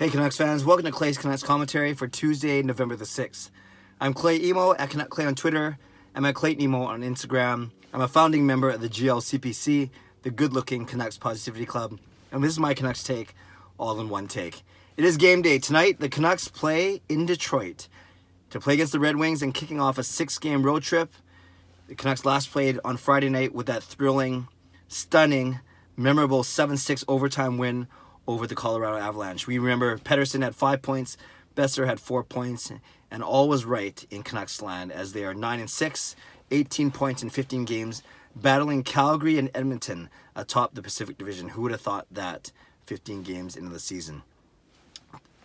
Hey Canucks fans, welcome to Clay's Canucks commentary for Tuesday, November the 6th. I'm Clay Emo at Canuck Clay on Twitter. I'm at Clayton Emo on Instagram. I'm a founding member of the GLCPC, the Good Looking Canucks Positivity Club, and this is my Canucks take, all in one take. It is game day. Tonight, the Canucks play in Detroit to play against the Red Wings and kicking off a 6-game road trip. The Canucks last played on Friday night with that thrilling, stunning, memorable 7-6 overtime win over the Colorado Avalanche. We remember Pettersson had 5 points, Boeser had 4 points, and all was right in Canucks land as they are 9-6, 18 points in 15 games, battling Calgary and Edmonton atop the Pacific Division. Who would have thought that 15 games into the season?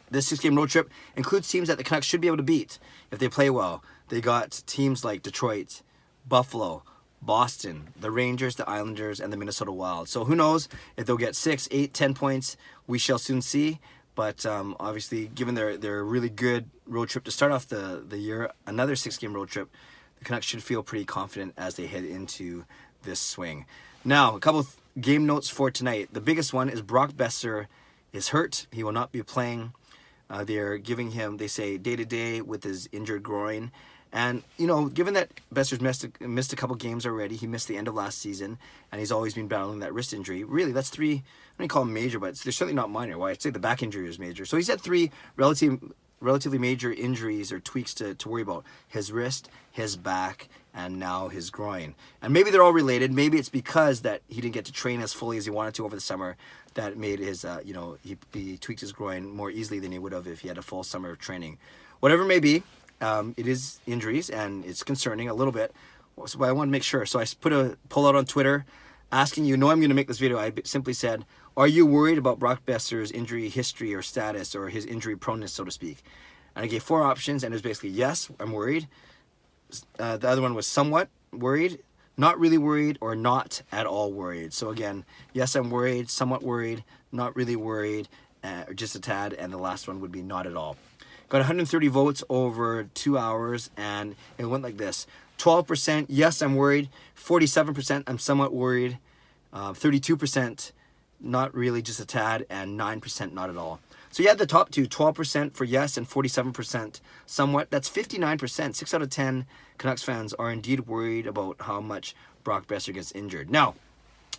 This 6-game road trip includes teams that the Canucks should be able to beat if they play well. They got teams like Detroit, Buffalo, Boston, the Rangers, the Islanders, and the Minnesota Wild. So who knows if they'll get 6, 8, 10 points. We shall soon see. But obviously, given their really good road trip to start off the year, another 6-game road trip, the Canucks should feel pretty confident as they head into this swing. Now, a couple of game notes for tonight. The biggest one is Brock Boeser is hurt. He will not be playing. They're giving him, they say, day-to-day with his injured groin. And, you know, given that Boeser's missed a couple games already, he missed the end of last season, and he's always been battling that wrist injury. Really, that's 3, I don't call them major, but they're certainly not minor. Why I'd say the back injury is major. So he's had 3 relatively major injuries or tweaks to worry about. His wrist, his back, and now his groin. And maybe they're all related. Maybe it's because that he didn't get to train as fully as he wanted to over the summer that made his, he tweaked his groin more easily than he would have if he had a full summer of training. Whatever it may be, it is injuries, and it's concerning a little bit. So I want to make sure. So I put a poll out on Twitter asking you, I'm going to make this video. I simply said, are you worried about Brock Boeser's injury history or status or his injury proneness, so to speak? And I gave 4 options, and it was basically, yes, I'm worried. The other one was somewhat worried, not really worried, or not at all worried. So again, yes, I'm worried, somewhat worried, not really worried, or just a tad, and the last one would be not at all. Got 130 votes over 2 hours, and it went like this. 12%, yes, I'm worried. 47%, I'm somewhat worried. 32%, not really, just a tad. And 9%, not at all. So you had the top two, 12% for yes and 47% somewhat. That's 59%. 6 out of 10 Canucks fans are indeed worried about how much Brock Boeser gets injured. Now,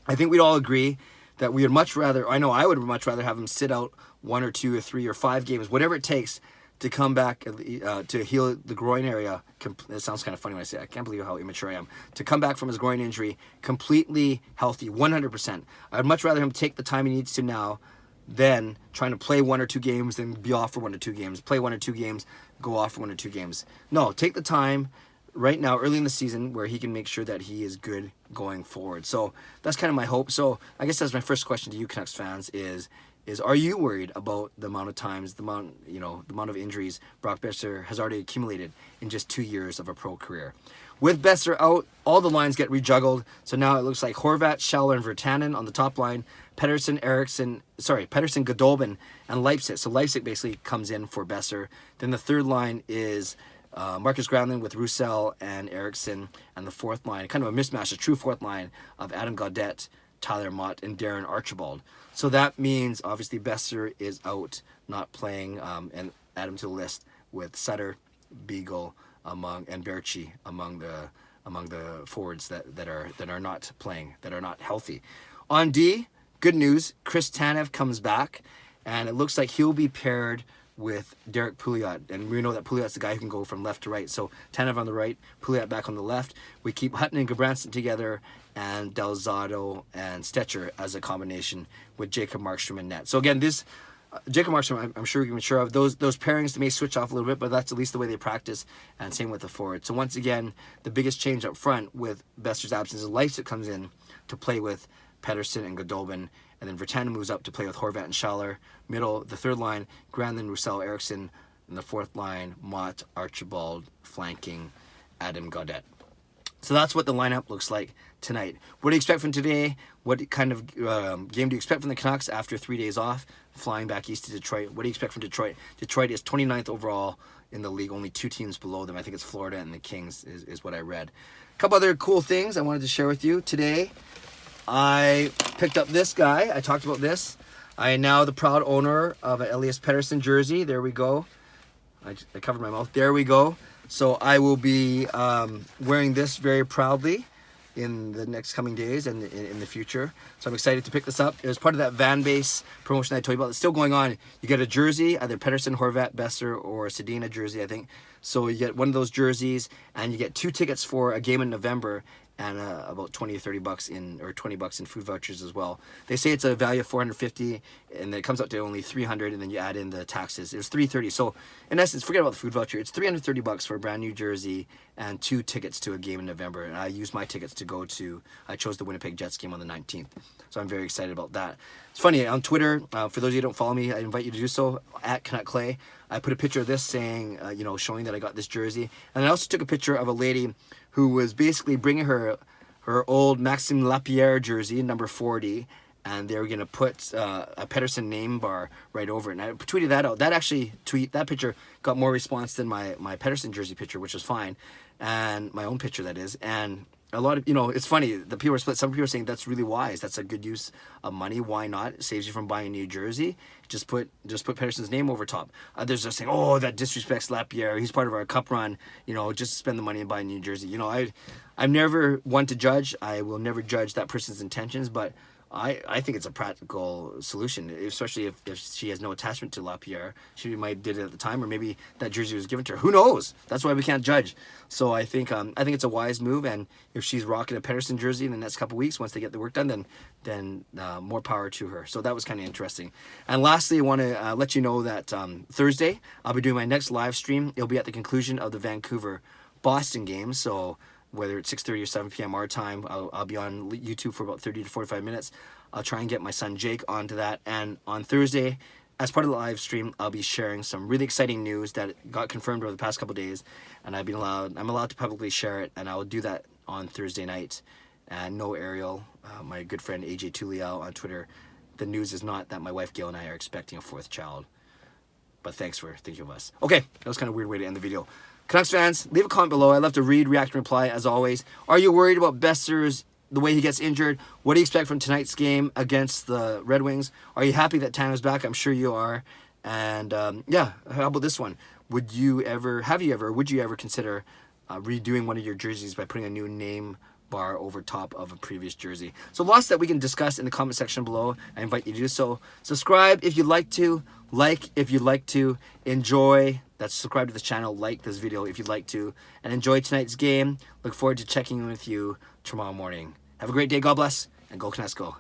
I think we'd all agree that we would much rather, I know I would much rather have him sit out 1 or 2 or 3 or 5 games, whatever it takes, to come back to heal the groin area. It sounds kind of funny when I say it. I can't believe how immature I am. To come back from his groin injury completely healthy, 100%. I'd much rather him take the time he needs to now than trying to play 1 or 2 games, then be off for 1 or 2 games. Play 1 or 2 games, go off for 1 or 2 games. No, take the time right now, early in the season, where he can make sure that he is good going forward. So that's kind of my hope. So I guess that's my first question to you Canucks fans is are you worried about the amount of times, the amount of injuries Brock Boeser has already accumulated in just 2 years of a pro career? With Boeser out, all the lines get rejuggled. So now it looks like Horvat, Schaller, and Virtanen on the top line. Pettersson, Godolben, and Leipzig. So Leipzig basically comes in for Boeser. Then the third line is Marcus Granlund with Roussel and Eriksson. And the fourth line, kind of a mismatch, a true fourth line of Adam Gaudette, Tyler Mott, and Darren Archibald. So that means, obviously, Boeser is out, not playing, and add him to the list with Sutter, Beagle, and Berchi among the forwards that are not playing, that are not healthy. On D, good news, Chris Tanev comes back, and it looks like he'll be paired with Derek Pouliot, and we know that Pouliot's the guy who can go from left to right. So Tanev on the right, Pouliot back on the left. We keep Hutton and Gabranson together, and Delzato and Stetcher as a combination with Jacob Markstrom and net. So again, this Jacob Markstrom, I'm sure you can be sure of those pairings. They may switch off a little bit, but that's at least the way they practice, and same with the forward. So once again, the biggest change up front with Boeser's absence is Leipzig comes in to play with Pettersson and Godolben, and then Virtanen moves up to play with Horvat and Schaller. Middle, the third line, Granlund, Roussel, Eriksson, and the fourth line, Mott, Archibald, flanking Adam Gaudette. So that's what the lineup looks like tonight. What do you expect from today? What kind of game do you expect from the Canucks after 3 days off, flying back east to Detroit? What do you expect from Detroit? Detroit is 29th overall in the league, only 2 teams below them. I think it's Florida and the Kings is what I read. A couple other cool things I wanted to share with you today. I picked up this guy. I talked about this. I am now the proud owner of an Elias Pettersson jersey. There we go. I covered my mouth. There we go. So I will be wearing this very proudly in the next coming days and in the future. So I'm excited to pick this up. It was part of that van base promotion I told you about. It's still going on. You get a jersey, either Pettersson, Horvat, Boeser, or Sedina jersey, I think. So you get one of those jerseys, and you get 2 tickets for a game in November, and about 20 or 30 bucks or 20 bucks in food vouchers as well. They say it's a value of 450, and then it comes out to only 300, and then you add in the taxes. It was 330. So in essence, forget about the food voucher. It's 330 bucks for a brand new jersey and 2 tickets to a game in November. And I used my tickets to go to. I chose the Winnipeg Jets game on the 19th. So I'm very excited about that. It's funny, on Twitter, for those of you who don't follow me, I invite you to do so, at Canuck Clay. I put a picture of this saying, showing that I got this jersey. And I also took a picture of a lady who was basically bringing her old Maxime Lapierre jersey, number 40, and they were going to put a Pettersson name bar right over it. And I tweeted that out. That picture got more response than my Pettersson jersey picture, which was fine, and my own picture, that is. And a lot of, it's funny, the people are split. Some people are saying that's really wise. That's a good use of money. Why not? It saves you from buying a new jersey. Just put Pettersson's name over top. Others are saying, oh, that disrespects Lapierre. He's part of our cup run. Just spend the money and buy a new jersey. I'm never one to judge. I will never judge that person's intentions, but I think it's a practical solution, especially if she has no attachment to Lapierre. She might did it at the time, or maybe that jersey was given to her. Who knows? That's why we can't judge. So I think it's a wise move, and if she's rocking a Pettersson jersey in the next couple weeks, once they get the work done, then more power to her. So that was kind of interesting. And lastly, I want to let you know that Thursday I'll be doing my next live stream. It'll be at the conclusion of the Vancouver Boston game. So whether it's 6:30 or 7 p.m. our time, I'll be on YouTube for about 30 to 45 minutes. I'll try and get my son Jake onto that. And on Thursday, as part of the live stream, I'll be sharing some really exciting news that got confirmed over the past couple of days. And I'm allowed to publicly share it, and I will do that on Thursday night. And no Ariel, my good friend AJ Tuliao on Twitter. The news is not that my wife Gail and I are expecting a 4th child. But thanks for thinking of us. Okay, that was kind of a weird way to end the video. Canucks fans, leave a comment below. I love to read, react, and reply as always. Are you worried about Boeser's, the way he gets injured? What do you expect from tonight's game against the Red Wings? Are you happy that Tanev's back? I'm sure you are. And how about this one? Would you ever consider redoing one of your jerseys by putting a new name bar over top of a previous jersey? So lots that we can discuss in the comment section below. I invite you to do so. Subscribe if you'd like to. Like if you'd like to. Enjoy. That's subscribe to this channel. Like this video if you'd like to. And enjoy tonight's game. Look forward to checking in with you tomorrow morning. Have a great day. God bless. And go Canucks go.